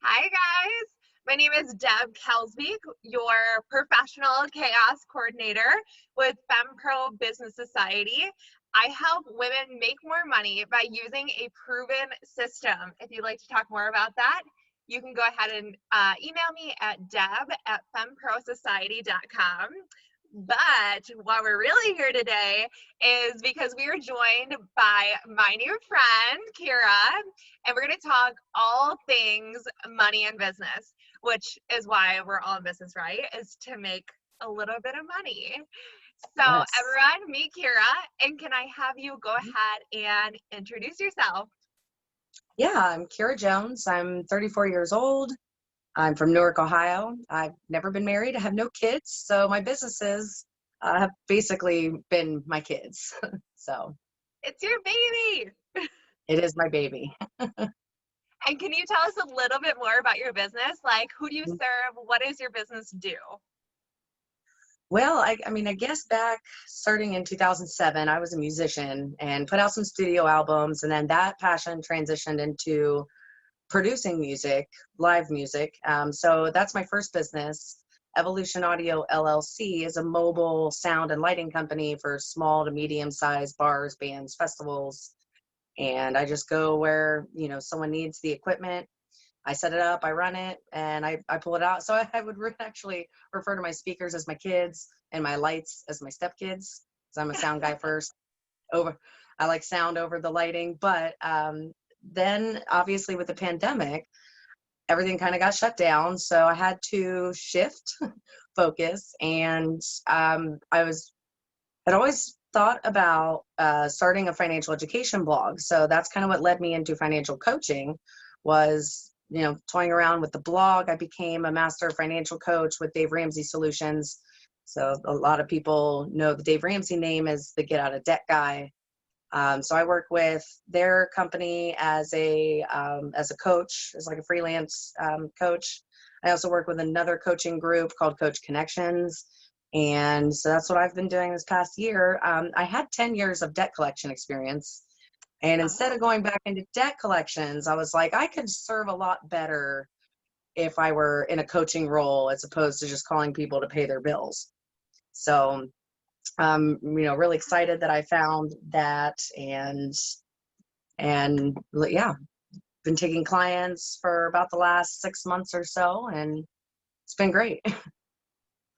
Hi, guys. My name is Deb Kelsby, your professional chaos coordinator with FemPro Business Society. I help women make more money by using a proven system. If you'd like to talk more about that, you can go ahead and email me at deb@femprosociety.com. But what we're really here today is because we are joined by my new friend, Kyra, and we're going to talk all things money and business, which is why we're all in business, right? Is to make a little bit of money. So Yes. everyone, meet Kyra, and can I have you go ahead and introduce yourself? Yeah, I'm Kyra Jones. I'm 34 years old. I'm from Newark, Ohio. I've never been married. I have no kids. So my businesses have basically been my kids. So It's your baby. it is my baby. And can you tell us a little bit more about your business? Like, who do you serve? What does your business do? Well, I guess back starting in 2007, I was a musician and put out some studio albums. And then that passion transitioned into producing music, live music. So that's my first business. Evolution Audio LLC is a mobile sound and lighting company for small to medium sized bars, bands, festivals. And I just go where, someone needs the equipment. I set it up, I run it, and I pull it out. So I would actually refer to my speakers as my kids and my lights as my stepkids, because I'm a sound guy first. Over, I like sound over the lighting. But then obviously with the pandemic, everything kind of got shut down. So I had to shift focus. And had always thought about starting a financial education blog. So that's kind of what led me into financial coaching was, toying around with the blog. I became a master financial coach with Dave Ramsey Solutions. So a lot of people know the Dave Ramsey name as the get out of debt guy. So I work with their company as a coach, as like a freelance coach. I also work with another coaching group called Coach Connections, and so that's what I've been doing this past year. I had 10 years of debt collection experience, and instead of Oh, going back into debt collections, I was like, I could serve a lot better if I were in a coaching role as opposed to just calling people to pay their bills. So really excited that I found that, and yeah, been taking clients for about the last 6 months or so, and it's been great.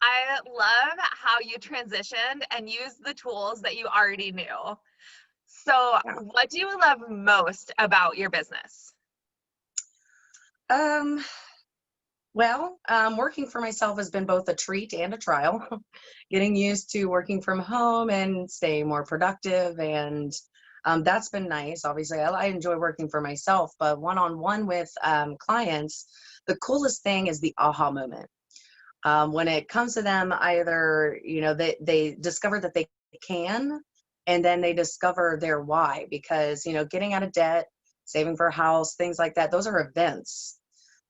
I love how you transitioned and used the tools that you already knew. So, Yeah. what do you love most about your business? Um, working for myself has been both a treat and a trial. Getting used to working from home and staying more productive, and that's been nice. Obviously, I enjoy working for myself, but one-on-one with clients, the coolest thing is the aha moment. When it comes to them, either they discover that they can, and then they discover their why, because getting out of debt, saving for a house, things like that, those are events.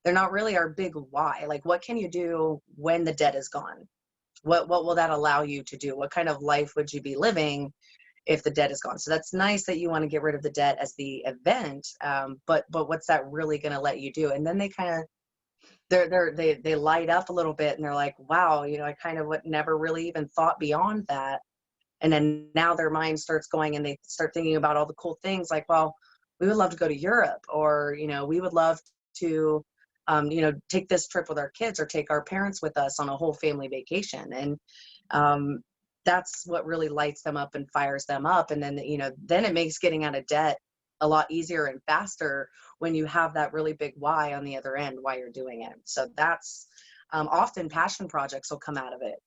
They're not really our big why. Like, what can you do when the debt is gone? What will that allow you to do? What kind of life would you be living if the debt is gone? So that's nice that you want to get rid of the debt as the event, but what's that really going to let you do? And then they kind of they light up a little bit, and they're like, wow, I kind of would never really even thought beyond that. And then now their mind starts going, and they start thinking about all the cool things, like, well, we would love to go to Europe, or we would love to take this trip with our kids, or take our parents with us on a whole family vacation. And um, that's what really lights them up and fires them up. And then then it makes getting out of debt a lot easier and faster when you have that really big why on the other end, why you're doing it. So that's often passion projects will come out of it.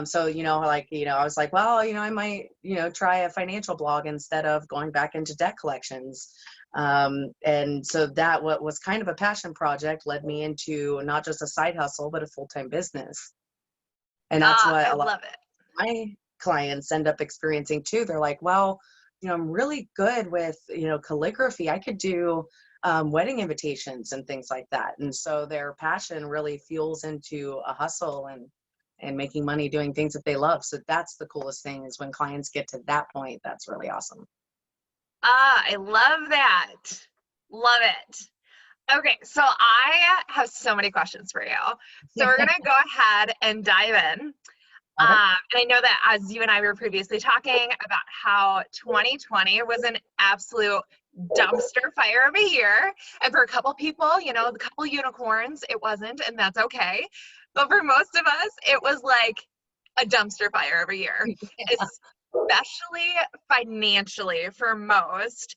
So, I was like, well, I might, try a financial blog instead of going back into debt collections. And so that what was kind of a passion project led me into not just a side hustle, but a full-time business. And that's Ah, what I a lot love it. of my clients end up experiencing too. They're like, well, I'm really good with, calligraphy. I could do wedding invitations and things like that. And so their passion really fuels into a hustle, and making money doing things that they love. So that's the coolest thing, is when clients get to that point. That's really awesome. Ah, I love that. Love it. Okay, so I have so many questions for you. So we're gonna go ahead and dive in. Okay. And I know that as you and I were previously talking about how 2020 was an absolute dumpster fire of a year. And for a couple people, you know, the couple unicorns, it wasn't, and that's okay. But for most of us, it was like a dumpster fire of a year, especially financially for most.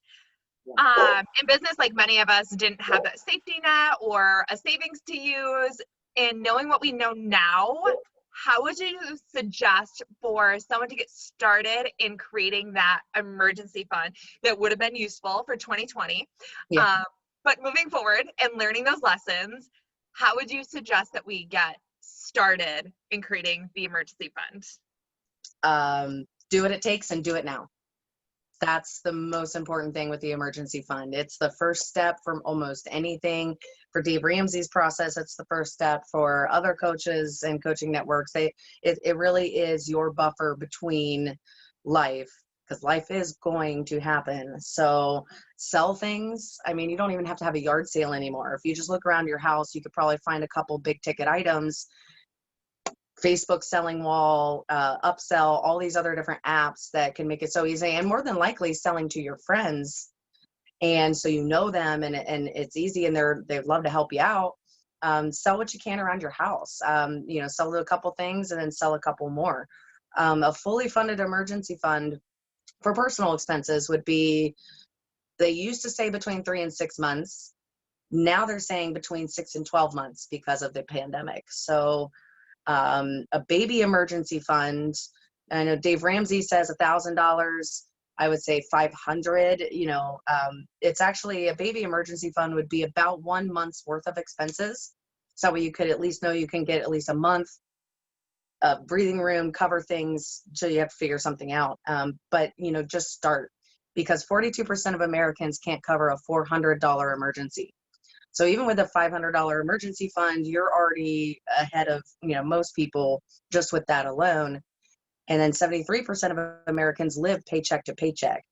In business, like many of us didn't have that safety net or a savings to use. And knowing what we know now, how would you suggest for someone to get started in creating that emergency fund that would have been useful for 2020? Yeah. But moving forward and learning those lessons, how would you suggest that we get started in creating the emergency fund? Do what it takes and do it now. That's the most important thing with the emergency fund. It's the first step from almost anything. For Dave Ramsey's process, it's the first step. For other coaches and coaching networks, it really is your buffer between life, because life is going to happen. So sell things. I mean, you don't even have to have a yard sale anymore. If you just look around your house, you could probably find a couple big ticket items. Facebook selling wall, upsell, all these other different apps that can make it so easy, and more than likely selling to your friends. And so you know them, and it's easy, and they'd love to help you out. Sell what you can around your house. You know, sell a couple things and then sell a couple more. A fully funded emergency fund for personal expenses would be, they used to say between 3 and 6 months. Now they're saying between 6 and 12 months because of the pandemic. So a baby emergency fund. I know Dave Ramsey says $1,000. I would say 500. You know, it's actually, a baby emergency fund would be about 1 month's worth of expenses. So you could at least know you can get at least a month of breathing room, cover things till you have to figure something out. But you know, just start, because 42% of Americans can't cover a $400 emergency. So even with a $500 emergency fund, you're already ahead of, you know, most people just with that alone. And then 73% of Americans live paycheck to paycheck.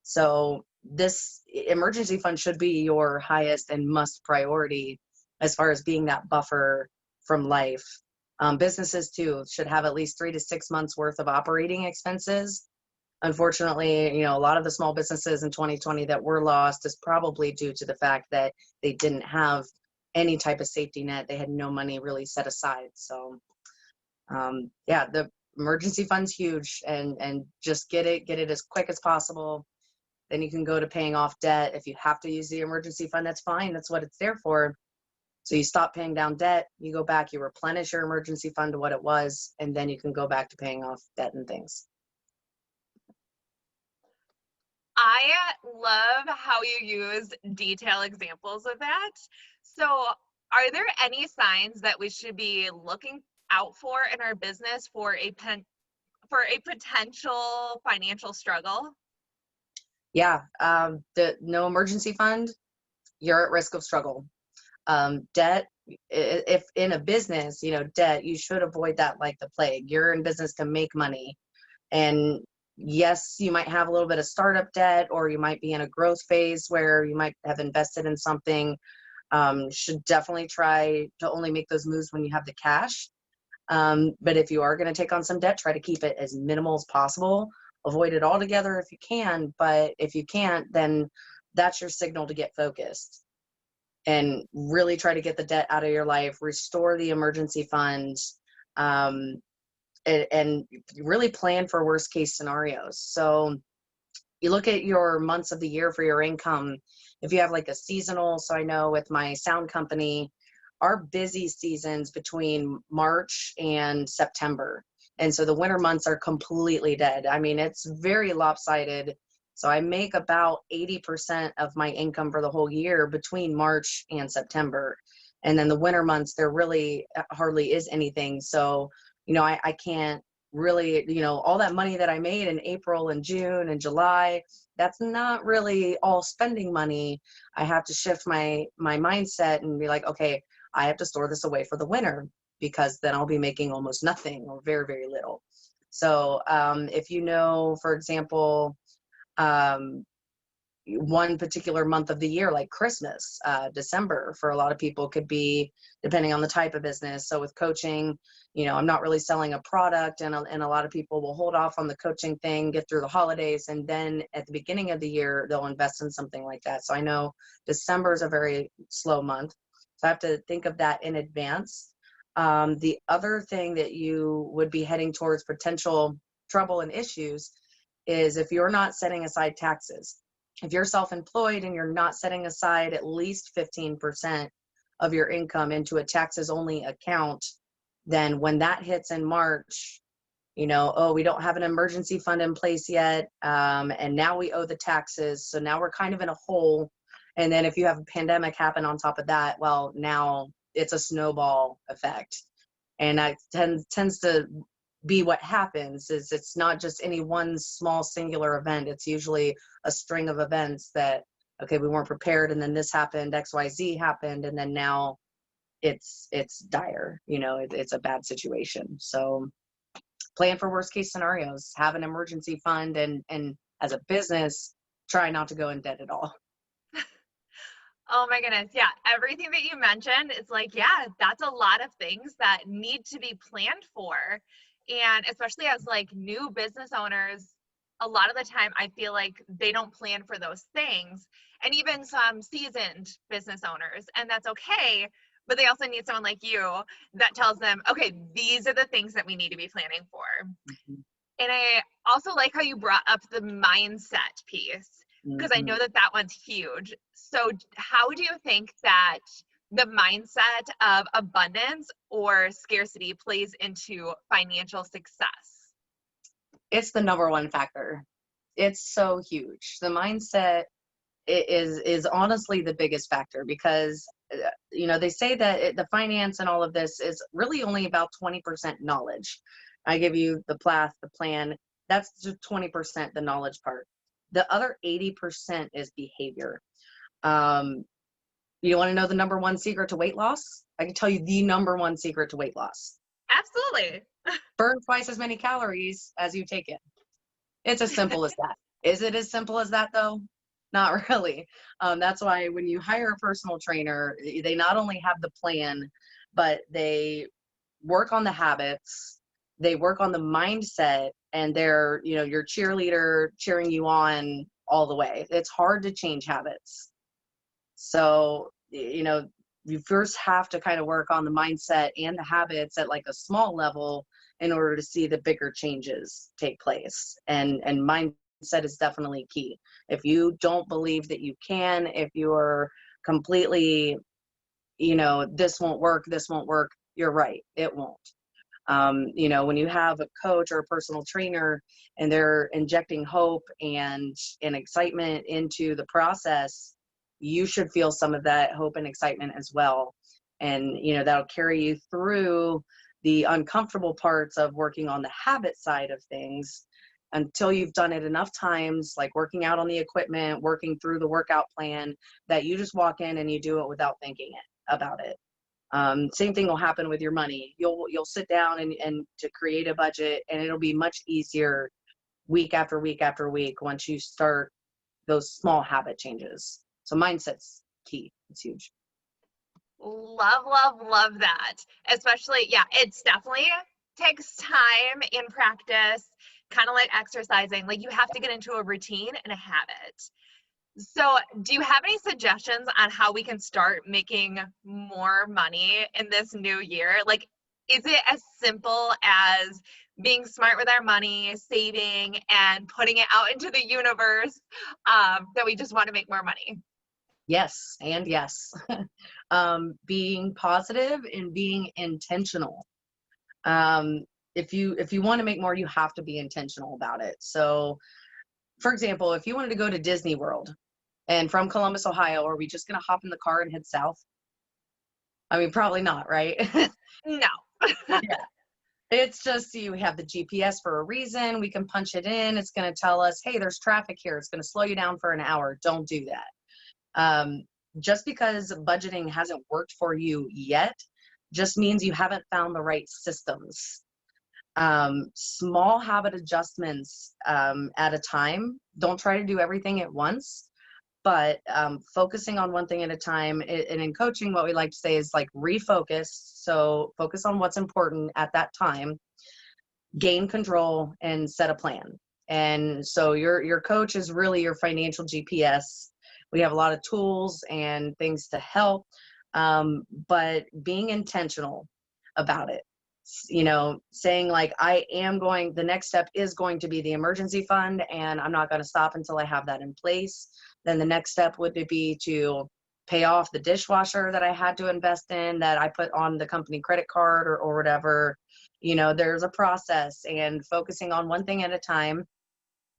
So this emergency fund should be your highest and must priority as far as being that buffer from life. Businesses too should have at least 3 to 6 months worth of operating expenses. Unfortunately, you know, a lot of the small businesses in 2020 that were lost is probably due to the fact that they didn't have any type of safety net. They had no money really set aside. So yeah, the emergency fund's huge, and just get it as quick as possible. Then you can go to paying off debt. If you have to use the emergency fund, that's fine. That's what it's there for. So you stop paying down debt, you go back, you replenish your emergency fund to what it was, and then you can go back to paying off debt and things. I love how you use detailed examples of that. So, are there any signs that we should be looking out for in our business for a potential financial struggle? Yeah, the no emergency fund, you're at risk of struggle. Debt, if in a business, you know, debt, you should avoid that like the plague. You're in business to make money. And yes, you might have a little bit of startup debt, or you might be in a growth phase where you might have invested in something. Should definitely try to only make those moves when you have the cash. But if you are going to take on some debt, try to keep it as minimal as possible. Avoid it altogether if you can, but if you can't, then that's your signal to get focused and really try to get the debt out of your life, restore the emergency fund, um, and really plan for worst case scenarios. So you look at your months of the year for your income. If you have like a seasonal, so I know with my sound company, our busy seasons between March and September. And so the winter months are completely dead. I mean, it's very lopsided. So I make about 80% of my income for the whole year between March and September. And then the winter months, there really hardly is anything. So, you know, I can't really, you know, all that money that I made in April and June and July, that's not really all spending money. I have to shift my mindset and be like, okay, I have to store this away for the winter, because then I'll be making almost nothing or very, very little. So if you know, for example, um, one particular month of the year, like Christmas, December for a lot of people could be depending on the type of business. So with coaching, I'm not really selling a product, and a lot of people will hold off on the coaching thing, get through the holidays, and then at the beginning of the year, they'll invest in something like that. So I know December is a very slow month. So I have to think of that in advance. The other thing that you would be heading towards potential trouble and issues is if you're not setting aside taxes. If you're self-employed and you're not setting aside at least 15% of your income into a taxes only account, then when that hits in March, oh, we don't have an emergency fund in place yet. And now we owe the taxes. So now we're kind of in a hole. And then if you have a pandemic happen on top of that, well, now it's a snowball effect. And that tends to be what happens. Is it's not just any one small singular event. It's usually a string of events that, okay, we weren't prepared, and then this happened, XYZ happened, and then now it's dire. It's a bad situation. So plan for worst case scenarios, have an emergency fund, and as a business, try not to go in debt at all. Oh my goodness. Yeah. Everything that you mentioned, it's like, yeah, that's a lot of things that need to be planned for. And especially as like new business owners, a lot of the time I feel like they don't plan for those things. And even some seasoned business owners, and that's okay. But they also need someone like you that tells them, okay, these are the things that we need to be planning for. Mm-hmm. And I also like how you brought up the mindset piece, because I know that one's huge. So how do you think that the mindset of abundance or scarcity plays into financial success? It's the number one factor. It's so huge. The mindset is honestly the biggest factor, because they say that the finance and all of this is really only about 20% knowledge. I give you the plan. That's just 20%, the knowledge part. The other 80% is behavior. You want to know the number one secret to weight loss? I can tell you the number one secret to weight loss. Absolutely. Burn twice as many calories as you take in. It's as simple as that. Is it as simple as that though? Not really. That's why when you hire a personal trainer, they not only have the plan, but they work on the habits, they work on the mindset, and they're, your cheerleader cheering you on all the way. It's hard to change habits. So, you first have to kind of work on the mindset and the habits at like a small level in order to see the bigger changes take place. And mindset is definitely key. If you don't believe that you can, if you're completely, this won't work, you're right, it won't. When you have a coach or a personal trainer and they're injecting hope and excitement into the process, you should feel some of that hope and excitement as well. And, that'll carry you through the uncomfortable parts of working on the habit side of things until you've done it enough times, like working out on the equipment, working through the workout plan, that you just walk in and you do it without thinking about it. Same thing will happen with your money. You'll sit down and to create a budget, and it'll be much easier week after week after week once you start those small habit changes. So mindset's key. It's huge. Love, love, love that. Especially, yeah, it's definitely takes time in practice, kind of like exercising. Like you have to get into a routine and a habit. So, do you have any suggestions on how we can start making more money in this new year? Like, is it as simple as being smart with our money, saving, and putting it out into the universe that we just want to make more money? Yes, and yes. Being positive and being intentional. If you want to make more, you have to be intentional about it. So, for example, if you wanted to go to Disney World, and from Columbus, Ohio, are we just going to hop in the car and head south? I mean, probably not, right? No. Yeah. It's just, we have the GPS for a reason. We can punch it in. It's going to tell us, hey, there's traffic here. It's going to slow you down for an hour. Don't do that. Just because budgeting hasn't worked for you yet, just means you haven't found the right systems. Small habit adjustments at a time. Don't try to do everything at once. but focusing on one thing at a time. And in coaching, what we like to say is like refocus. So focus on what's important at that time, gain control, and set a plan. And so your coach is really your financial GPS. We have a lot of tools and things to help, but being intentional about it. Saying like, the next step is going to be the emergency fund, and I'm not going to stop until I have that in place. Then the next step would be to pay off the dishwasher that I had to invest in, that I put on the company credit card or whatever. There's a process, and focusing on one thing at a time,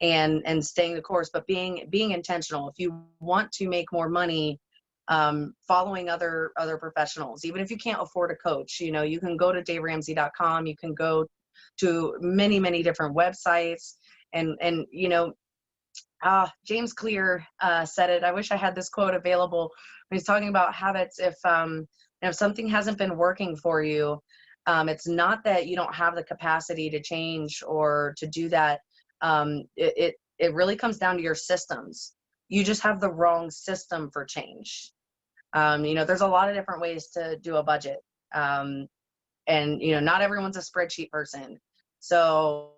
and staying the course, but being intentional. If you want to make more money, following other professionals, even if you can't afford a coach, you can go to daveramsey.com. You can go to many different websites, and James Clear said it. I wish I had this quote available when he's talking about habits. If something hasn't been working for you, it's not that you don't have the capacity to change or to do that. It really comes down to your systems. You just have the wrong system for change. There's a lot of different ways to do a budget. And not everyone's a spreadsheet person. So,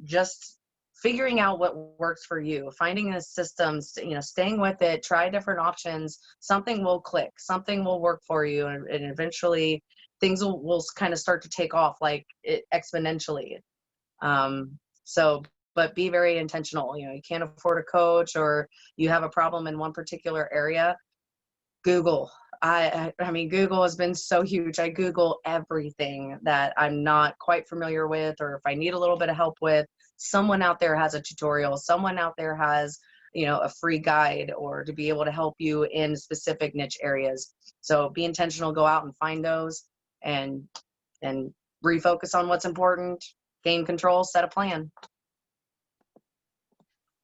just figuring out what works for you, finding the systems, staying with it, try different options. Something will click, something will work for you. And eventually things will kind of start to take off exponentially. But be very intentional. You can't afford a coach, or you have a problem in one particular area. Google. I mean, Google has been so huge. I Google everything that I'm not quite familiar with, or if I need a little bit of help with, someone out there has a tutorial, someone out there has, a free guide, or to be able to help you in specific niche areas. So be intentional, go out and find those, and refocus on what's important, gain control, set a plan.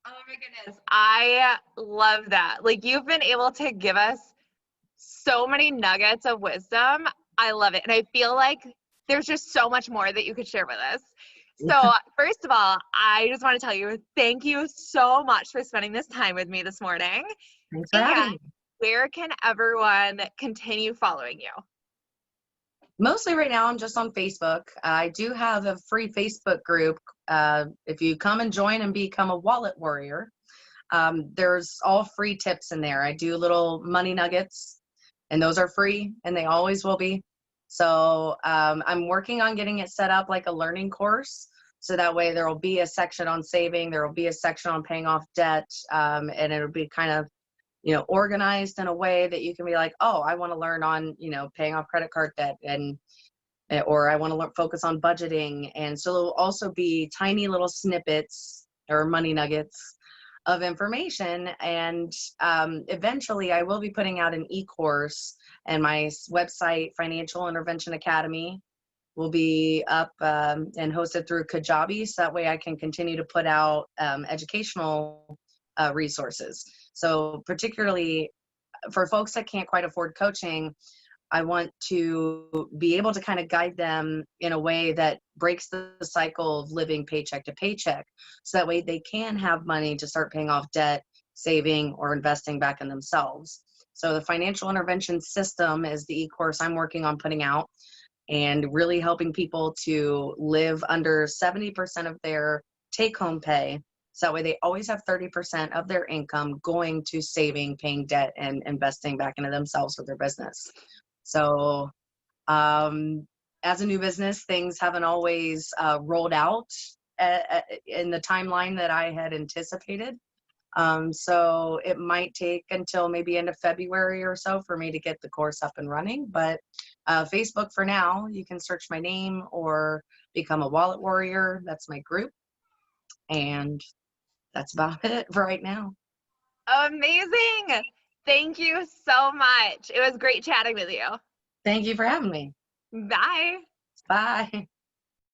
Oh my goodness. I love that. Like, you've been able to give us so many nuggets of wisdom. I love it. And I feel like there's just so much more that you could share with us. So first of all, I just want to tell you, thank you so much for spending this time with me this morning. Thanks for having me. Where can everyone continue following you? Mostly right now, I'm just on Facebook. I do have a free Facebook group. If you come and join and become a wallet warrior, there's all free tips in there. I do little money nuggets, and those are free, and they always will be. So I'm working on getting it set up like a learning course. So that way there will be a section on saving, there will be a section on paying off debt, and it'll be kind of, organized in a way that you can be like, oh, I want to learn on, paying off credit card debt, or I want to focus on budgeting. And so there'll also be tiny little snippets or money nuggets of information. And eventually I will be putting out an e-course, and my website, Financial Intervention Academy, will be up and hosted through Kajabi. So that way I can continue to put out educational resources. So particularly for folks that can't quite afford coaching, I want to be able to kind of guide them in a way that breaks the cycle of living paycheck to paycheck. So that way they can have money to start paying off debt, saving, or investing back in themselves. So the financial intervention system is the e-course I'm working on putting out, and really helping people to live under 70% of their take-home pay. So that way they always have 30% of their income going to saving, paying debt, and investing back into themselves with their business. So as a new business, things haven't always rolled out in the timeline that I had anticipated. So it might take until maybe end of February or so for me to get the course up and running. But Facebook for now, you can search my name or become a wallet warrior. That's my group. And that's about it for right now. Amazing. Thank you so much. It was great chatting with you. Thank you for having me. Bye. Bye.